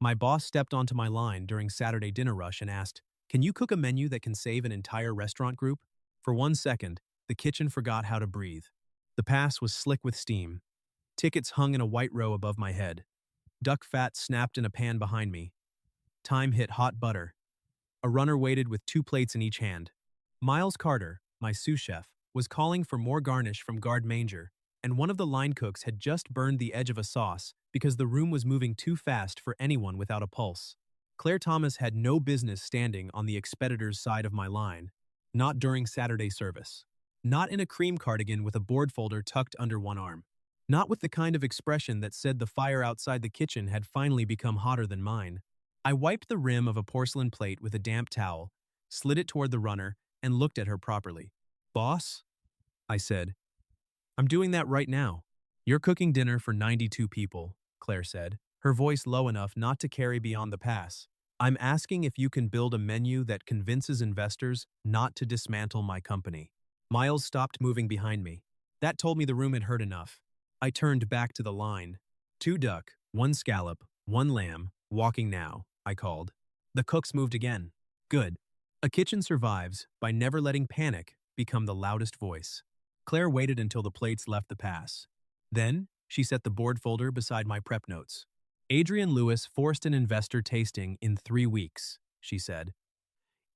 My boss stepped onto my line during Saturday dinner rush and asked, "Can you cook a menu that can save an entire restaurant group?" For 1 second, the kitchen forgot how to breathe. The pass was slick with steam. Tickets hung in a white row above my head. Duck fat snapped in a pan behind me. Thyme hit hot butter. A runner waited with 2 plates in each hand. Miles Carter, my sous chef, was calling for more garnish from Guard Manger, and one of the line cooks had just burned the edge of a sauce because the room was moving too fast for anyone without a pulse. Claire Thomas had no business standing on the expeditor's side of my line, not during Saturday service. Not in a cream cardigan with a board folder tucked under one arm. Not with the kind of expression that said the fire outside the kitchen had finally become hotter than mine. I wiped the rim of a porcelain plate with a damp towel, slid it toward the runner, and looked at her properly. "Boss?" I said. "I'm doing that right now." "You're cooking dinner for 92 people, Claire said, her voice low enough not to carry beyond the pass. "I'm asking if you can build a menu that convinces investors not to dismantle my company." Miles stopped moving behind me. That told me the room had heard enough. I turned back to the line. 2 duck, 1 scallop, 1 lamb, walking now, I called. The cooks moved again. Good. A kitchen survives by never letting panic become the loudest voice. Claire waited until the plates left the pass. Then, she set the board folder beside my prep notes. "Adrian Lewis forced an investor tasting in 3 weeks, she said.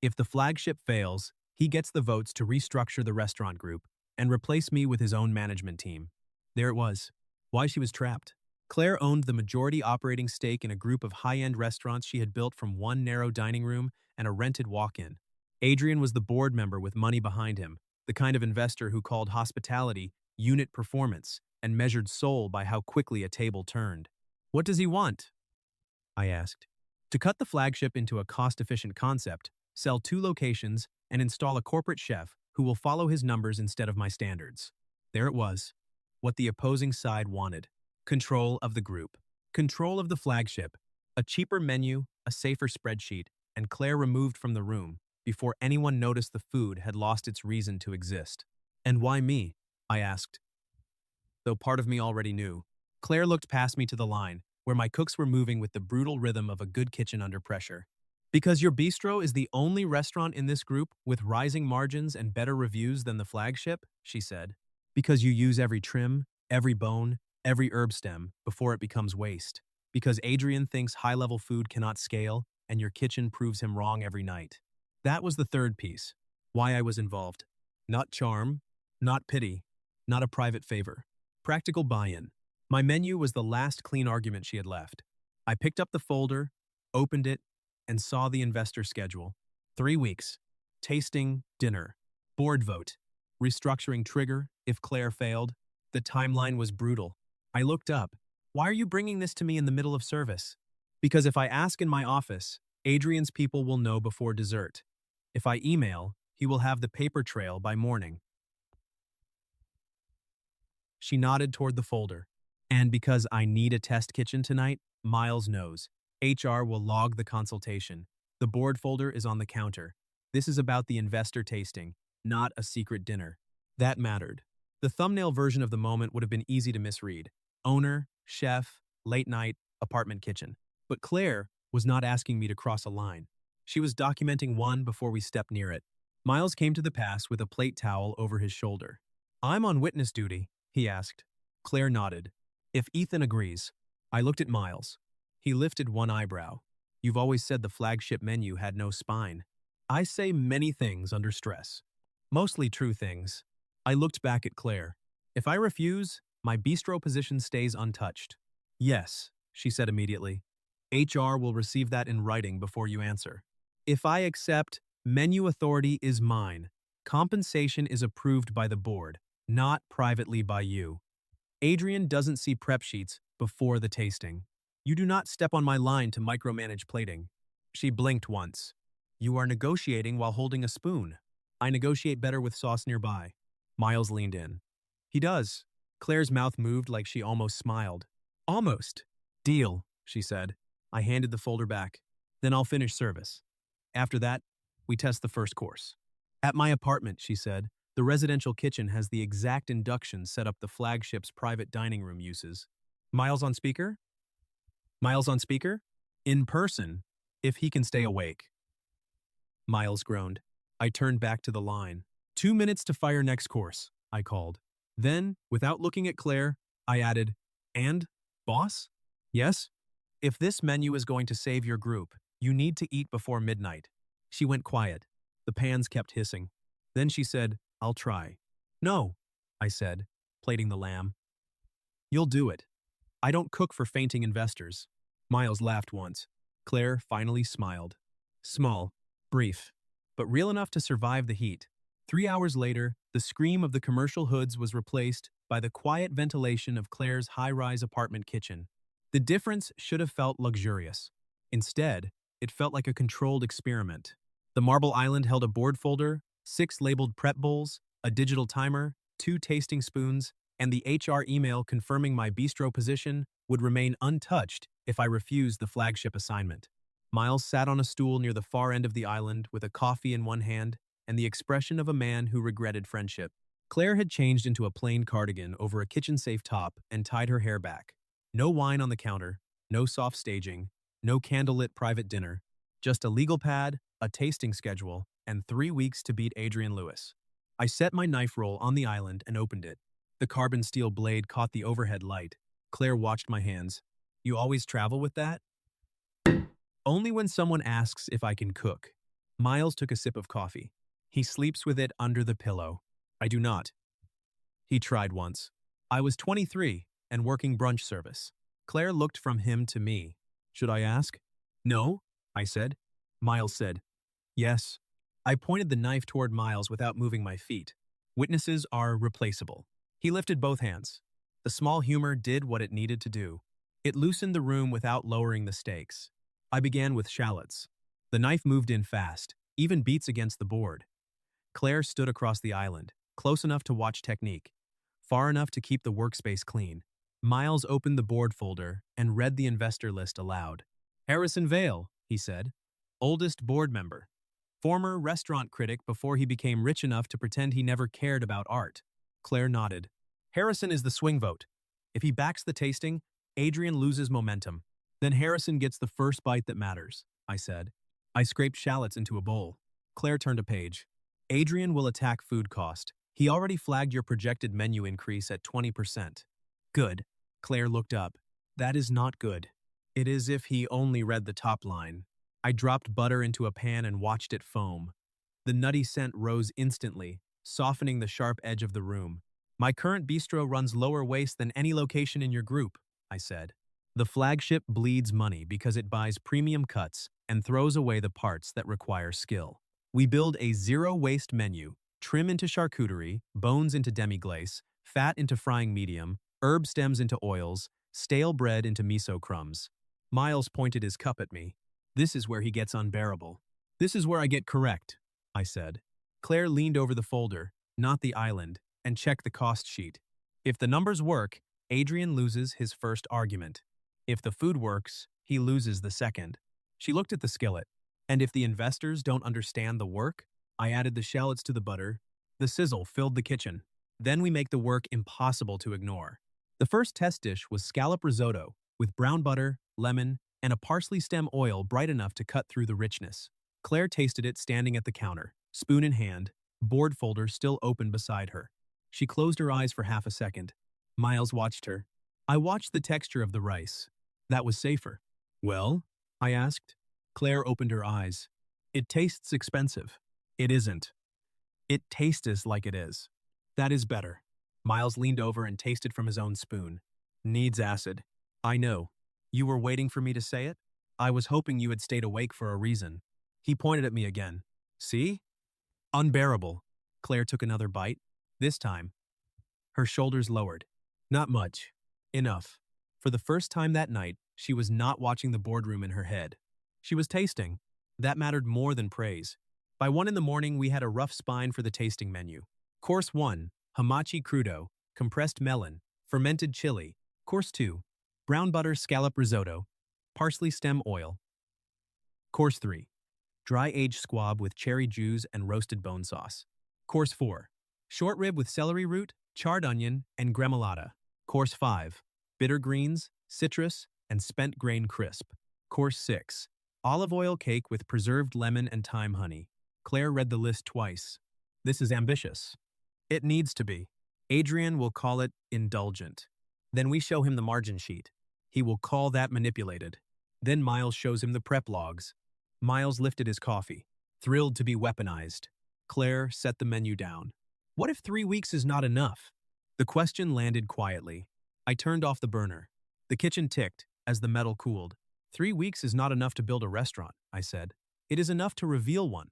"If the flagship fails, he gets the votes to restructure the restaurant group and replace me with his own management team." There it was. Why she was trapped. Claire owned the majority operating stake in a group of high-end restaurants she had built from one narrow dining room and a rented walk-in. Adrian was the board member with money behind him, the kind of investor who called hospitality unit performance and measured soul by how quickly a table turned. "What does he want?" I asked. "To cut the flagship into a cost-efficient concept, sell 2 locations, and install a corporate chef who will follow his numbers instead of my standards." There it was. What the opposing side wanted. Control of the group. Control of the flagship. A cheaper menu, a safer spreadsheet, and Claire removed from the room before anyone noticed the food had lost its reason to exist. "And why me?" I asked. Though part of me already knew. Claire looked past me to the line, where my cooks were moving with the brutal rhythm of a good kitchen under pressure. "Because your bistro is the only restaurant in this group with rising margins and better reviews than the flagship," she said. "Because you use every trim, every bone, every herb stem before it becomes waste. Because Adrian thinks high-level food cannot scale, and your kitchen proves him wrong every night." That was the third piece. Why I was involved. Not charm, not pity, not a private favor. Practical buy-in. My menu was the last clean argument she had left. I picked up the folder, opened it, and saw the investor schedule. 3 weeks. Tasting, dinner. Board vote. Restructuring trigger, if Claire failed. The timeline was brutal. I looked up. "Why are you bringing this to me in the middle of service?" "Because if I ask in my office, Adrian's people will know before dessert. If I email, he will have the paper trail by morning." She nodded toward the folder. "And because I need a test kitchen tonight, Miles knows. HR will log the consultation. The board folder is on the counter. This is about the investor tasting, not a secret dinner." That mattered. The thumbnail version of the moment would have been easy to misread. Owner, chef, late night, apartment kitchen. But Claire was not asking me to cross a line. She was documenting one before we stepped near it. Miles came to the pass with a plate towel over his shoulder. "I'm on witness duty," he asked. Claire nodded. "If Ethan agrees." I looked at Miles. He lifted one eyebrow. "You've always said the flagship menu had no spine." "I say many things under stress. Mostly true things." I looked back at Claire. "If I refuse, my bistro position stays untouched." "Yes," she said immediately. "HR will receive that in writing before you answer." "If I accept, menu authority is mine. Compensation is approved by the board, not privately by you. Adrian doesn't see prep sheets before the tasting. You do not step on my line to micromanage plating." She blinked once. "You are negotiating while holding a spoon." "I negotiate better with sauce nearby." Miles leaned in. "He does." Claire's mouth moved like she almost smiled. "Almost." "Deal," she said. I handed the folder back. "Then I'll finish service. After that, we test the first course." "At my apartment," she said, "the residential kitchen has the exact induction set up the flagship's private dining room uses." Miles on speaker?" "Miles on speaker?" In person, if he can stay awake. Miles groaned. I turned back to the line. 2 minutes to fire next course, I called. Then, without looking at Claire, I added, and, boss? Yes? If this menu is going to save your group, you need to eat before midnight. She went quiet. The pans kept hissing. Then she said, I'll try. No, I said, plating the lamb. You'll do it. I don't cook for fainting investors. Miles laughed once. Claire finally smiled. Small, brief, but real enough to survive the heat. 3 hours later, the scream of the commercial hoods was replaced by the quiet ventilation of Claire's high-rise apartment kitchen. The difference should have felt luxurious. Instead, it felt like a controlled experiment. The marble island held a board folder, 6 labeled prep bowls, a digital timer, 2 tasting spoons, and the HR email confirming my bistro position would remain untouched if I refused the flagship assignment. Miles sat on a stool near the far end of the island with a coffee in one hand and the expression of a man who regretted friendship. Claire had changed into a plain cardigan over a kitchen-safe top and tied her hair back. No wine on the counter, no soft staging, no candlelit private dinner, just a legal pad, a tasting schedule, and 3 weeks to beat Adrian Lewis. I set my knife roll on the island and opened it. The carbon steel blade caught the overhead light. Claire watched my hands. You always travel with that? Only when someone asks if I can cook. Miles took a sip of coffee. He sleeps with it under the pillow. I do not. He tried once. I was 23 and working brunch service. Claire looked from him to me. Should I ask? No, I said. Miles said, yes. I pointed the knife toward Miles without moving my feet. Witnesses are replaceable. He lifted both hands. The small humor did what it needed to do. It loosened the room without lowering the stakes. I began with shallots. The knife moved in fast, even beats against the board. Claire stood across the island, close enough to watch technique, far enough to keep the workspace clean. Miles opened the board folder and read the investor list aloud. Harrison Vale, he said, oldest board member. Former restaurant critic before he became rich enough to pretend he never cared about art. Claire nodded. Harrison is the swing vote. If he backs the tasting, Adrian loses momentum. Then Harrison gets the first bite that matters, I said. I scraped shallots into a bowl. Claire turned a page. Adrian will attack food cost. He already flagged your projected menu increase at 20%. Good. Claire looked up. That is not good. It is if he only read the top line. I dropped butter into a pan and watched it foam. The nutty scent rose instantly, softening the sharp edge of the room. My current bistro runs lower waste than any location in your group, I said. The flagship bleeds money because it buys premium cuts and throws away the parts that require skill. We build a zero-waste menu, trim into charcuterie, bones into demi-glace, fat into frying medium, herb stems into oils, stale bread into miso crumbs. Miles pointed his cup at me. This is where he gets unbearable. This is where I get correct, I said. Claire leaned over the folder, not the island, and checked the cost sheet. If the numbers work, Adrian loses his first argument. If the food works, he loses the second. She looked at the skillet. And if the investors don't understand the work, I added the shallots to the butter. The sizzle filled the kitchen. Then we make the work impossible to ignore. The first test dish was scallop risotto with brown butter, lemon, and a parsley stem oil bright enough to cut through the richness. Claire tasted it standing at the counter, spoon in hand, board folder still open beside her. She closed her eyes for half a second. Miles watched her. I watched the texture of the rice. That was safer. Well? I asked. Claire opened her eyes. It tastes expensive. It isn't. It tastes like it is. That is better. Miles leaned over and tasted from his own spoon. Needs acid. I know. You were waiting for me to say it? I was hoping you had stayed awake for a reason. He pointed at me again. See? Unbearable. Claire took another bite. This time, her shoulders lowered. Not much. Enough. For the first time that night, she was not watching the boardroom in her head. She was tasting. That mattered more than praise. By 1 in the morning, we had a rough spine for the tasting menu. Course 1, hamachi crudo, compressed melon, fermented chili. Course 2, brown butter scallop risotto, parsley stem oil. Course 3, dry aged squab with cherry juice and roasted bone sauce. Course 4, short rib with celery root, charred onion, and gremolata. Course 5, bitter greens, citrus, and spent grain crisp. Course 6. Olive oil cake with preserved lemon and thyme honey. Claire read the list twice. This is ambitious. It needs to be. Adrian will call it indulgent. Then we show him the margin sheet. He will call that manipulated. Then Miles shows him the prep logs. Miles lifted his coffee, thrilled to be weaponized. Claire set the menu down. What if 3 weeks is not enough? The question landed quietly. I turned off the burner. The kitchen ticked as the metal cooled. 3 weeks is not enough to build a restaurant, I said. It is enough to reveal one.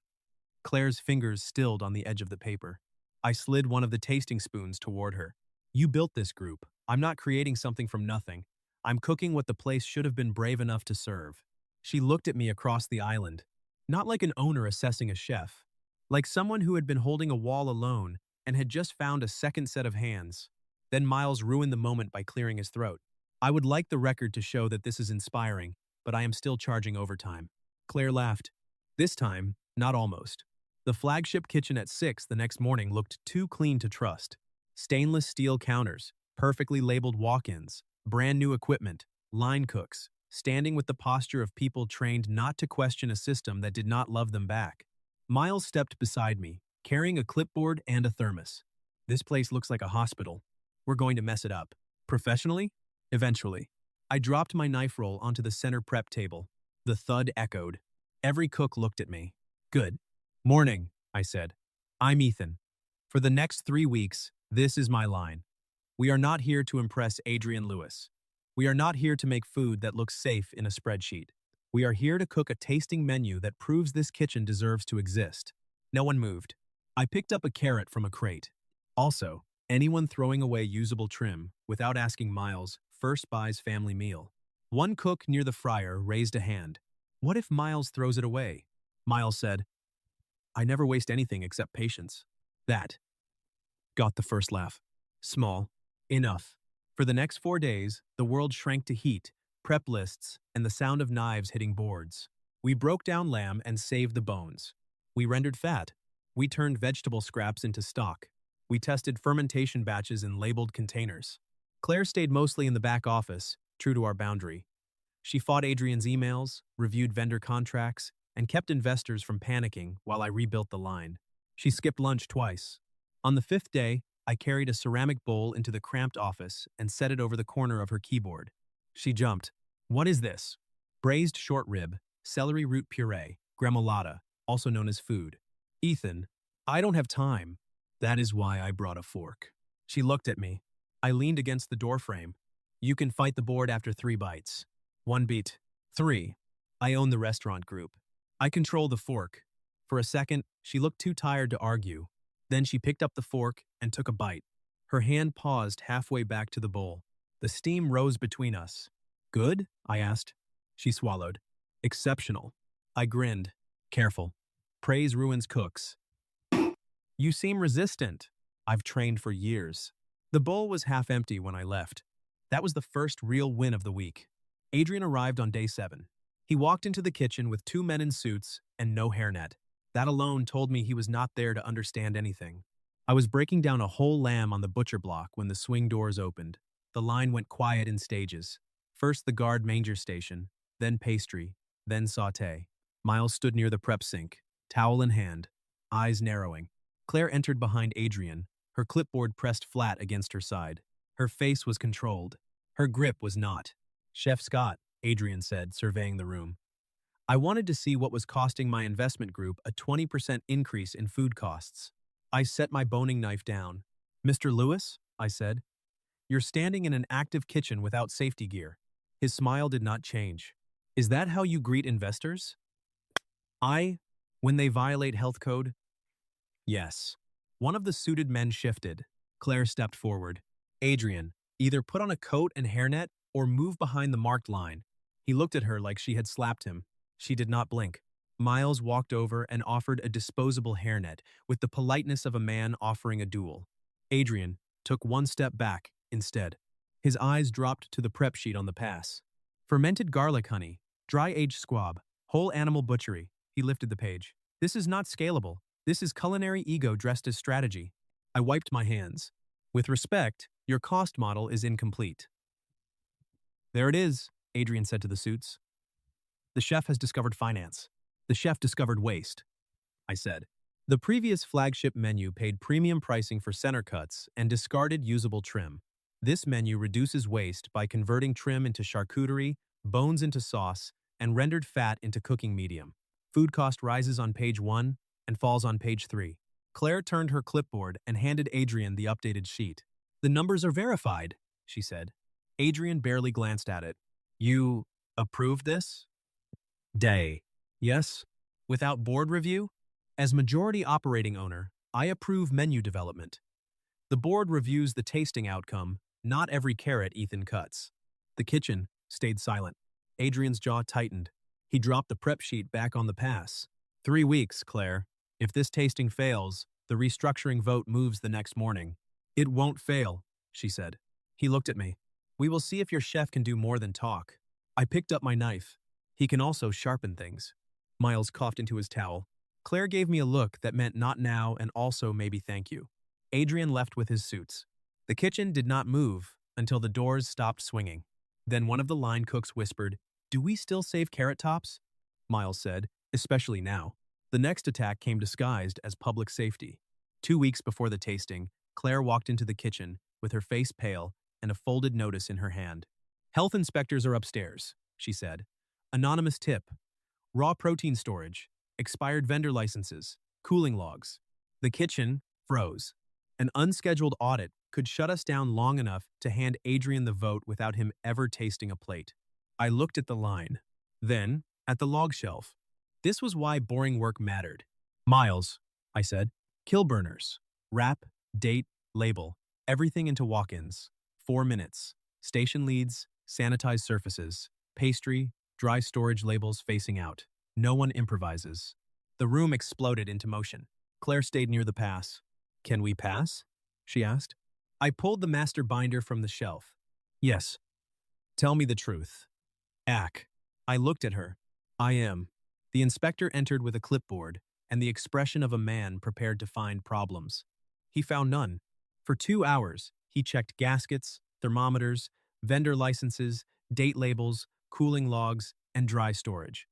Claire's fingers stilled on the edge of the paper. I slid one of the tasting spoons toward her. You built this group. I'm not creating something from nothing. I'm cooking what the place should have been brave enough to serve. She looked at me across the island. Not like an owner assessing a chef. Like someone who had been holding a wall alone and had just found a second set of hands. Then Miles ruined the moment by clearing his throat. I would like the record to show that this is inspiring, but I am still charging overtime. Claire laughed. This time, not almost. The flagship kitchen at 6 the next morning looked too clean to trust. Stainless steel counters, perfectly labeled walk-ins, brand new equipment, line cooks, standing with the posture of people trained not to question a system that did not love them back. Miles stepped beside me, carrying a clipboard and a thermos. This place looks like a hospital. We're going to mess it up. Professionally? Eventually. I dropped my knife roll onto the center prep table. The thud echoed. Every cook looked at me. Good. Morning, I said. I'm Ethan. For the next 3 weeks, this is my line. We are not here to impress Adrian Lewis. We are not here to make food that looks safe in a spreadsheet. We are here to cook a tasting menu that proves this kitchen deserves to exist. No one moved. I picked up a carrot from a crate. Also, anyone throwing away usable trim without asking Miles first buys family meal. One cook near the fryer raised a hand. What if Miles throws it away? Miles said, I never waste anything except patience. That got the first laugh. Small. Enough. For the next 4 days, the world shrank to heat, prep lists, and the sound of knives hitting boards. We broke down lamb and saved the bones. We rendered fat. We turned vegetable scraps into stock. We tested fermentation batches in labeled containers. Claire stayed mostly in the back office, true to our boundary. She fought Adrian's emails, reviewed vendor contracts, and kept investors from panicking while I rebuilt the line. She skipped lunch twice. On the 5th day, I carried a ceramic bowl into the cramped office and set it over the corner of her keyboard. She jumped. What is this? Braised short rib, celery root puree, gremolata, also known as food. Ethan, I don't have time. That is why I brought a fork. She looked at me. I leaned against the doorframe. You can fight the board after 3 bites. 1 beat. 3. I own the restaurant group. I control the fork. For a second, she looked too tired to argue. Then she picked up the fork and took a bite. Her hand paused halfway back to the bowl. The steam rose between us. Good? I asked. She swallowed. Exceptional. I grinned. Careful. Praise ruins cooks. You seem resistant. I've trained for years. The bowl was half empty when I left. That was the first real win of the week. Adrian arrived on day 7. He walked into the kitchen with 2 men in suits and no hairnet. That alone told me he was not there to understand anything. I was breaking down a whole lamb on the butcher block when the swing doors opened. The line went quiet in stages. First the guard manger station, then pastry, then sauté. Miles stood near the prep sink, towel in hand, eyes narrowing. Claire entered behind Adrian, her clipboard pressed flat against her side. Her face was controlled. Her grip was not. Chef Scott, Adrian said, surveying the room. I wanted to see what was costing my investment group a 20% increase in food costs. I set my boning knife down. Mr. Lewis, I said, you're standing in an active kitchen without safety gear. His smile did not change. Is that how you greet investors? When they violate health code? Yes. One of the suited men shifted. Claire stepped forward. Adrian, either put on a coat and hairnet or move behind the marked line. He looked at her like she had slapped him. She did not blink. Miles walked over and offered a disposable hairnet with the politeness of a man offering a duel. Adrian took 1 step back instead. His eyes dropped to the prep sheet on the pass. Fermented garlic honey, dry-aged squab, whole animal butchery. He lifted the page. This is not scalable. This is culinary ego dressed as strategy. I wiped my hands. With respect, your cost model is incomplete. There it is, Adrian said to the suits. The chef has discovered finance. The chef discovered waste, I said. The previous flagship menu paid premium pricing for center cuts and discarded usable trim. This menu reduces waste by converting trim into charcuterie, bones into sauce, and rendered fat into cooking medium. Food cost rises on page 1 and falls on page 3. Claire turned her clipboard and handed Adrian the updated sheet. The numbers are verified, she said. Adrian barely glanced at it. You approved this? Day. Yes. Without board review? As majority operating owner, I approve menu development. The board reviews the tasting outcome, not every carrot Ethan cuts. The kitchen stayed silent. Adrian's jaw tightened. He dropped the prep sheet back on the pass. 3 weeks, Claire. If this tasting fails, the restructuring vote moves the next morning. It won't fail, she said. He looked at me. We will see if your chef can do more than talk. I picked up my knife. He can also sharpen things. Miles coughed into his towel. Claire gave me a look that meant not now and also maybe thank you. Adrian left with his suits. The kitchen did not move until the doors stopped swinging. Then one of the line cooks whispered, "Do we still save carrot tops?" Miles said, "Especially now." The next attack came disguised as public safety. 2 weeks before the tasting, Claire walked into the kitchen with her face pale and a folded notice in her hand. "Health inspectors are upstairs," she said. "Anonymous tip. Raw protein storage. Expired vendor licenses. Cooling logs." The kitchen froze. An unscheduled audit could shut us down long enough to hand Adrian the vote without him ever tasting a plate. I looked at the line. Then, at the log shelf. This was why boring work mattered. "Miles," I said. "Kill burners. Wrap, date, label. Everything into walk-ins. 4 minutes. Station leads, sanitize surfaces. Pastry, dry storage labels facing out. No one improvises." The room exploded into motion. Claire stayed near the pass. "Can we pass?" she asked. I pulled the master binder from the shelf. "Yes." "Tell me the truth." "Ack." I looked at her. "I am." The inspector entered with a clipboard and the expression of a man prepared to find problems. He found none. For 2 hours, he checked gaskets, thermometers, vendor licenses, date labels, cooling logs, and dry storage.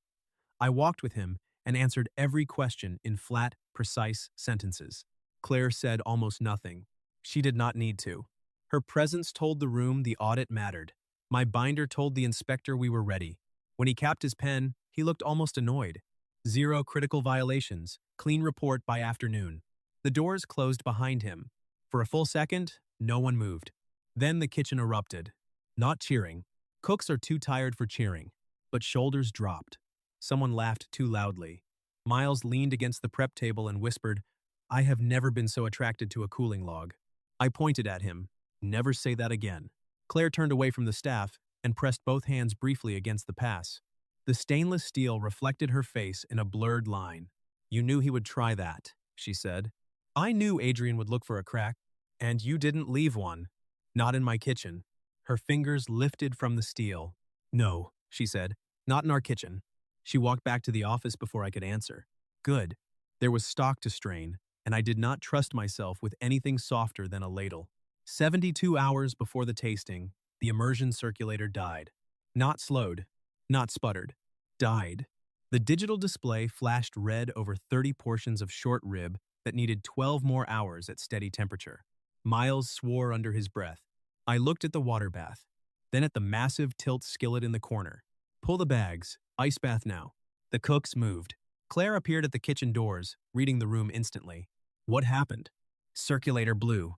I walked with him and answered every question in flat, precise sentences. Claire said almost nothing. She did not need to. Her presence told the room the audit mattered. My binder told the inspector we were ready. When he capped his pen, he looked almost annoyed. 0 critical violations, clean report by afternoon. The doors closed behind him. For a full second, no one moved. Then the kitchen erupted. Not cheering. Cooks are too tired for cheering. But shoulders dropped. Someone laughed too loudly. Miles leaned against the prep table and whispered, "I have never been so attracted to a cooling log." I pointed at him. "Never say that again." Claire turned away from the staff and pressed both hands briefly against the pass. The stainless steel reflected her face in a blurred line. "You knew he would try that," she said. "I knew Adrian would look for a crack, and you didn't leave one. Not in my kitchen." Her fingers lifted from the steel. "No," she said, "not in our kitchen." She walked back to the office before I could answer. Good. There was stock to strain, and I did not trust myself with anything softer than a ladle. 72 hours before the tasting, the immersion circulator died. Not slowed, not sputtered. Died. The digital display flashed red over 30 portions of short rib that needed 12 more hours at steady temperature. Miles swore under his breath. I looked at the water bath, then at the massive tilt skillet in the corner. "Pull the bags. Ice bath now." The cooks moved. Claire appeared at the kitchen doors, reading the room instantly. "What happened?" "Circulator blew."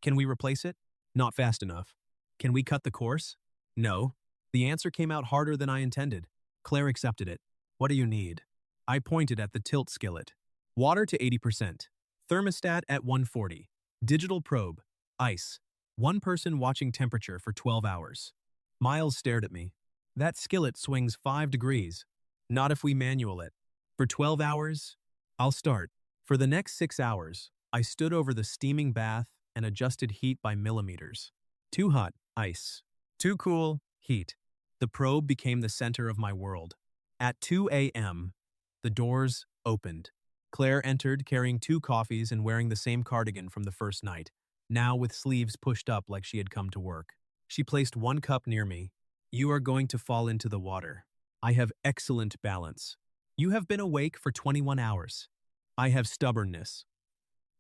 "Can we replace it?" "Not fast enough." "Can we cut the course?" "No." The answer came out harder than I intended. Claire accepted it. "What do you need?" I pointed at the tilt skillet. "Water to 80%. Thermostat at 140. Digital probe. Ice. One person watching temperature for 12 hours. Miles stared at me. "That skillet swings 5 degrees. Not if we manual it. For 12 hours? I'll start." For the next 6 hours, I stood over the steaming bath and adjusted heat by millimeters. Too hot, ice. Too cool, heat. The probe became the center of my world. At 2 a.m., the doors opened. Claire entered carrying 2 coffees and wearing the same cardigan from the first night, now with sleeves pushed up like she had come to work. She placed 1 cup near me. "You are going to fall into the water," I have excellent balance. You have been awake for 21 hours. I have stubbornness.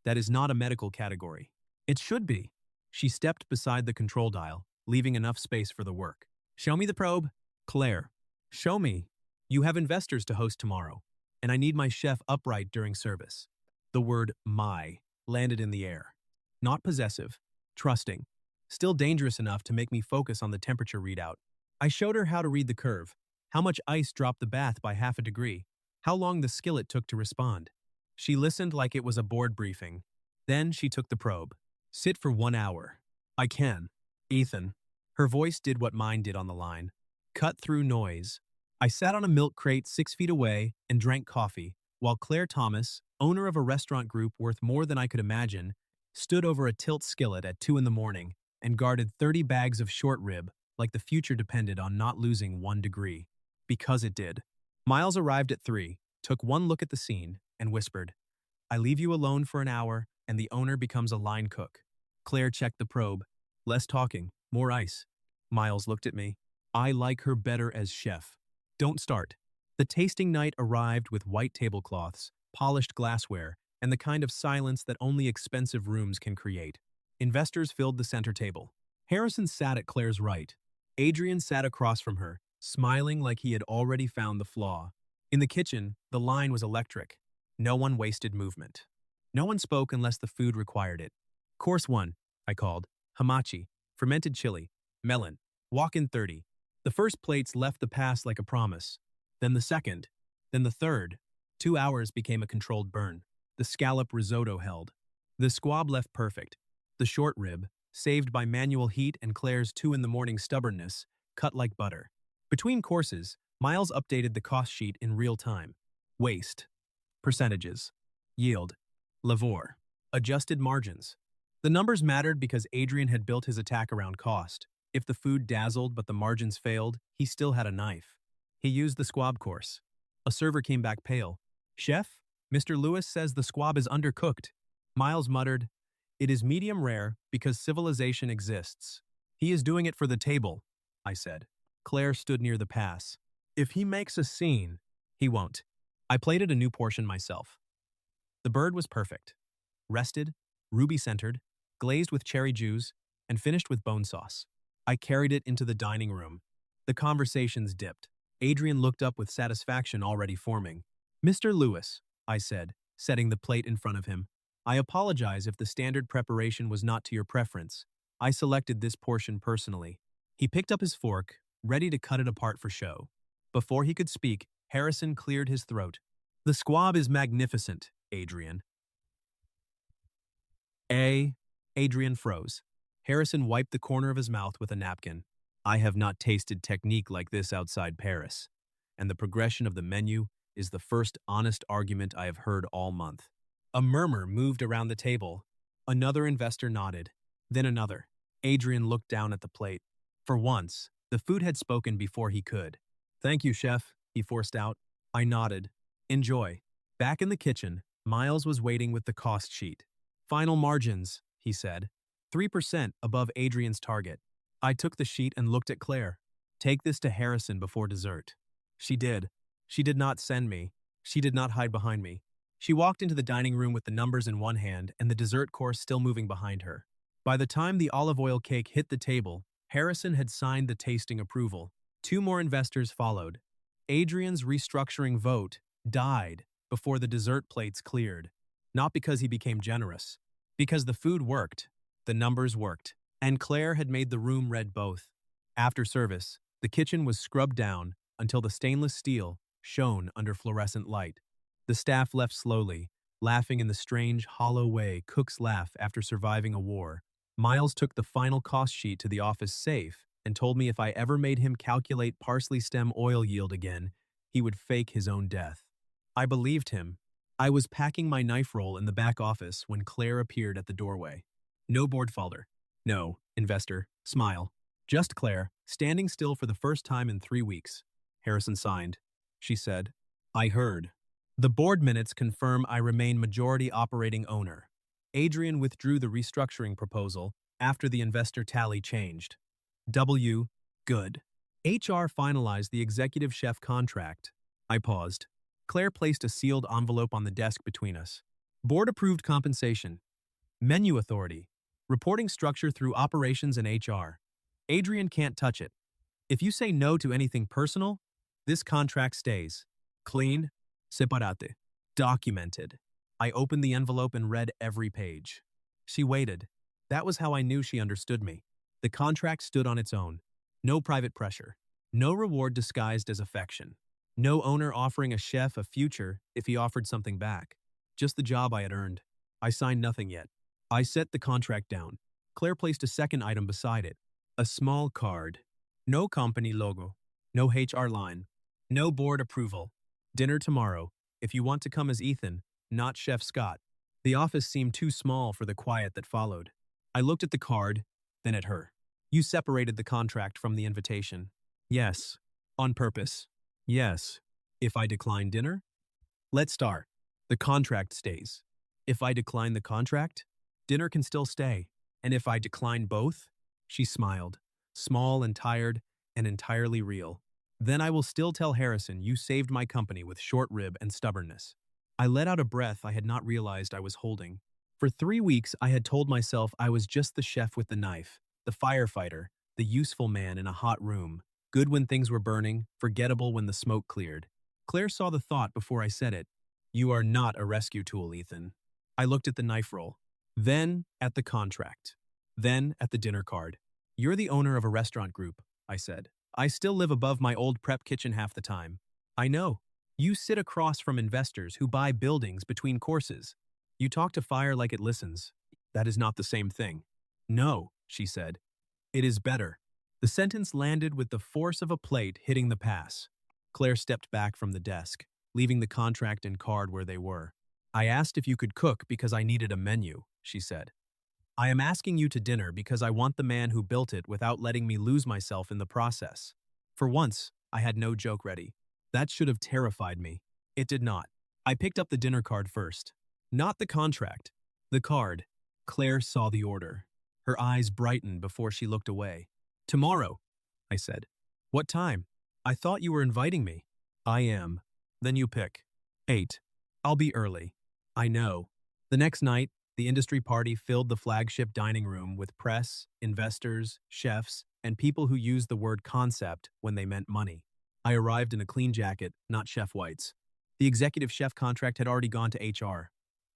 That is not a medical category. It should be. She stepped beside the control dial, leaving enough space for the work. Show me the probe. Claire. Show me. You have investors to host tomorrow, and I need my chef upright during service. The word my landed in the air. Not possessive, trusting, still dangerous enough to make me focus on the temperature readout. I showed her how to read the curve, how much ice dropped the bath by half a degree, how long the skillet took to respond. She listened like it was a board briefing. Then she took the probe. Sit for 1 hour. I can. Ethan. Her voice did what mine did on the line. Cut through noise. I sat on a milk crate 6 feet away and drank coffee, while Claire Thomas, owner of a restaurant group worth more than I could imagine, stood over a tilt skillet at 2 in the morning and guarded 30 bags of short rib like the future depended on not losing 1 degree. Because it did. Miles arrived at 3, took one look at the scene, and whispered, I leave you alone for an hour, and the owner becomes a line cook. Claire checked the probe. Less talking, more ice. Miles looked at me. I like her better as chef. Don't start. The tasting night arrived with white tablecloths, polished glassware, and the kind of silence that only expensive rooms can create. Investors filled the center table. Harrison sat at Claire's right. Adrian sat across from her, smiling like he had already found the flaw. In the kitchen, the line was electric. No one wasted movement. No one spoke unless the food required it. Course 1, I called. Hamachi, fermented chili, melon, walk-in 30. The first plates left the pass like a promise. Then the second. Then the third. 2 hours became a controlled burn. The scallop risotto held. The squab left perfect. The short rib, saved by manual heat and Claire's 2 in the morning stubbornness, cut like butter. Between courses, Miles updated the cost sheet in real time. Waste. Percentages. Yield. Lavore. Adjusted margins. The numbers mattered because Adrian had built his attack around cost. If the food dazzled but the margins failed, he still had a knife. He used the squab course. A server came back pale. Chef, Mr. Lewis says the squab is undercooked. Miles muttered, It is medium rare because civilization exists. He is doing it for the table, I said. Claire stood near the pass. If he makes a scene, he won't. I plated a new portion myself. The bird was perfect. Rested, ruby-centered, glazed with cherry juice, and finished with bone sauce. I carried it into the dining room. The conversations dipped. Adrian looked up with satisfaction already forming. Mr. Lewis, I said, setting the plate in front of him. I apologize if the standard preparation was not to your preference. I selected this portion personally. He picked up his fork, ready to cut it apart for show. Before he could speak, Harrison cleared his throat. The squab is magnificent, Adrian. Adrian froze. Harrison wiped the corner of his mouth with a napkin. I have not tasted technique like this outside Paris, and the progression of the menu is the first honest argument I have heard all month. A murmur moved around the table. Another investor nodded, then another. Adrian looked down at the plate. For once, the food had spoken before he could. Thank you, chef, he forced out. I nodded. Enjoy. Back in the kitchen, Miles was waiting with the cost sheet. Final margins, he said. 3% above Adrian's target. I took the sheet and looked at Claire. Take this to Harrison before dessert. She did. She did not send me. She did not hide behind me. She walked into the dining room with the numbers in one hand and the dessert course still moving behind her. By the time the olive oil cake hit the table, Harrison had signed the tasting approval. 2 more investors followed. Adrian's restructuring vote died before the dessert plates cleared. Not because he became generous. Because the food worked. The numbers worked. And Claire had made the room red both. After service, the kitchen was scrubbed down until the stainless steel shone under fluorescent light. The staff left slowly, laughing in the strange, hollow way cooks laugh after surviving a war. Miles took the final cost sheet to the office safe and told me if I ever made him calculate parsley stem oil yield again, he would fake his own death. I believed him. I was packing my knife roll in the back office when Claire appeared at the doorway. No board folder. No, investor, smile. Just Claire, standing still for the first time in 3 weeks. Harrison signed. She said, I heard. The board minutes confirm I remain majority operating owner. Adrian withdrew the restructuring proposal after the investor tally changed. Good. HR finalized the executive chef contract. I paused. Claire placed a sealed envelope on the desk between us. Board-approved compensation. Menu authority. Reporting structure through operations and HR. Adrian can't touch it. If you say no to anything personal, this contract stays. Clean. Separate. Documented. I opened the envelope and read every page. She waited. That was how I knew she understood me. The contract stood on its own. No private pressure. No reward disguised as affection. No owner offering a chef a future if he offered something back. Just the job I had earned. I signed nothing yet. I set the contract down. Claire placed a second item beside it. A small card. No company logo. No HR line. No board approval. Dinner tomorrow. If you want to come as Ethan, not Chef Scott. The office seemed too small for the quiet that followed. I looked at the card, then at her. You separated the contract from the invitation. Yes. On purpose. Yes. If I decline dinner? Let's start. The contract stays. If I decline the contract, dinner can still stay. And if I decline both? She smiled, small and tired and entirely real. Then I will still tell Harrison you saved my company with short rib and stubbornness. I let out a breath I had not realized I was holding. For 3 weeks, I had told myself I was just the chef with the knife, the firefighter, the useful man in a hot room, good when things were burning, forgettable when the smoke cleared. Claire saw the thought before I said it. You are not a rescue tool, Ethan. I looked at the knife roll, then at the contract, then at the dinner card. You're the owner of a restaurant group, I said. I still live above my old prep kitchen half the time. I know. You sit across from investors who buy buildings between courses. You talk to fire like it listens. That is not the same thing. No, she said. It is better. The sentence landed with the force of a plate hitting the pass. Claire stepped back from the desk, leaving the contract and card where they were. I asked if you could cook because I needed a menu, she said. I am asking you to dinner because I want the man who built it without letting me lose myself in the process. For once, I had no joke ready. That should have terrified me. It did not. I picked up the dinner card first. Not the contract. The card. Claire saw the order. Her eyes brightened before she looked away. Tomorrow, I said. What time? I thought you were inviting me. I am. Then you pick. 8. I'll be early. I know. The next night, the industry party filled the flagship dining room with press, investors, chefs, and people who used the word concept when they meant money. I arrived in a clean jacket, not Chef White's. The executive chef contract had already gone to HR.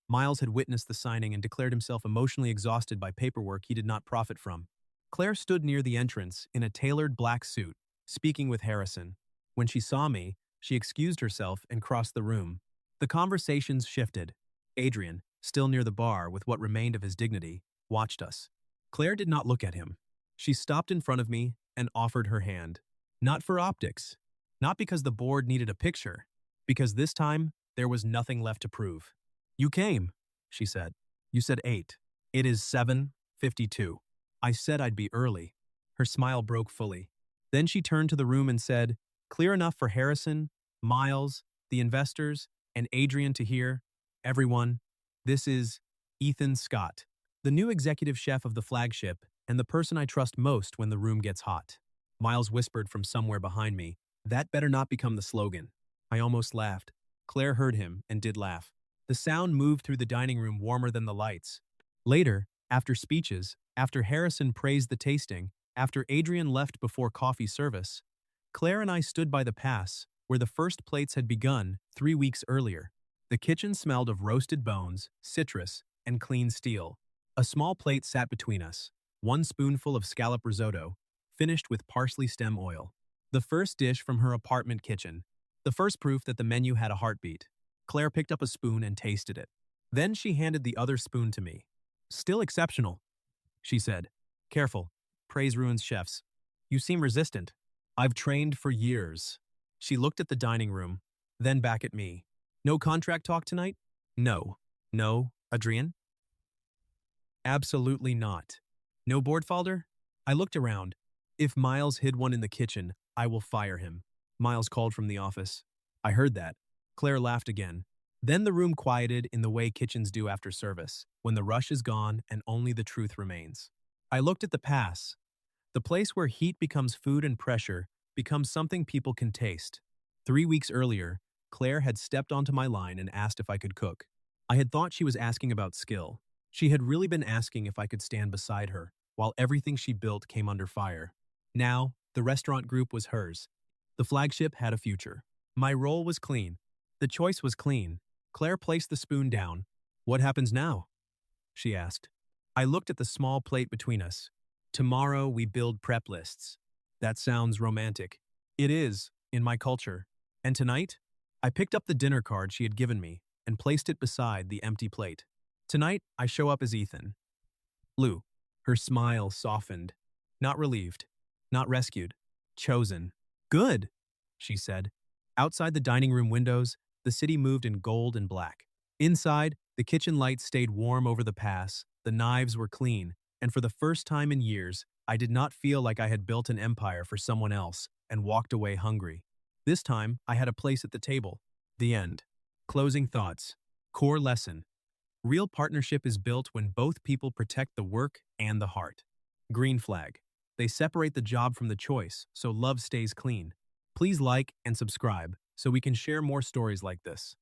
Miles had witnessed the signing and declared himself emotionally exhausted by paperwork he did not profit from. Claire stood near the entrance in a tailored black suit, speaking with Harrison. When she saw me, she excused herself and crossed the room. The conversations shifted. Adrian, still near the bar with what remained of his dignity, watched us. Claire did not look at him. She stopped in front of me and offered her hand. Not for optics. Not because the board needed a picture. Because this time, there was nothing left to prove. You came, she said. You said 8. It is 7:52. I said I'd be early. Her smile broke fully. Then she turned to the room and said, clear enough for Harrison, Miles, the investors, and Adrian to hear. Everyone, this is Ethan Scott, the new executive chef of the flagship and the person I trust most when the room gets hot. Miles whispered from somewhere behind me, that better not become the slogan. I almost laughed. Claire heard him and did laugh. The sound moved through the dining room warmer than the lights. Later, after speeches, after Harrison praised the tasting, after Adrian left before coffee service, Claire and I stood by the pass, where the first plates had begun 3 weeks earlier. The kitchen smelled of roasted bones, citrus, and clean steel. A small plate sat between us, 1 spoonful of scallop risotto, finished with parsley stem oil. The first dish from her apartment kitchen, the first proof that the menu had a heartbeat. Claire picked up a spoon and tasted it. Then she handed the other spoon to me. Still exceptional, she said. Careful. Praise ruins chefs. You seem resistant. I've trained for years. She looked at the dining room, then back at me. No contract talk tonight? No. No, Adrian? Absolutely not. No board folder? I looked around. If Miles hid one in the kitchen, I will fire him. Miles called from the office. I heard that. Claire laughed again. Then the room quieted in the way kitchens do after service, when the rush is gone and only the truth remains. I looked at the pass. The place where heat becomes food and pressure becomes something people can taste. 3 weeks earlier, Claire had stepped onto my line and asked if I could cook. I had thought she was asking about skill. She had really been asking if I could stand beside her, while everything she built came under fire. Now, the restaurant group was hers. The flagship had a future. My role was clean. The choice was clean. Claire placed the spoon down. "What happens now?" she asked. I looked at the small plate between us. "Tomorrow we build prep lists." That sounds romantic. It is, in my culture. And tonight, I picked up the dinner card she had given me and placed it beside the empty plate. Tonight, I show up as Ethan. Lou. Her smile softened. Not relieved. Not rescued. Chosen. "Good," she said. Outside the dining room windows, the city moved in gold and black. Inside, the kitchen lights stayed warm over the pass, the knives were clean, and for the first time in years, I did not feel like I had built an empire for someone else and walked away hungry. This time, I had a place at the table. The end. Closing thoughts. Core lesson. Real partnership is built when both people protect the work and the heart. Green flag. They separate the job from the choice, so love stays clean. Please like and subscribe so we can share more stories like this.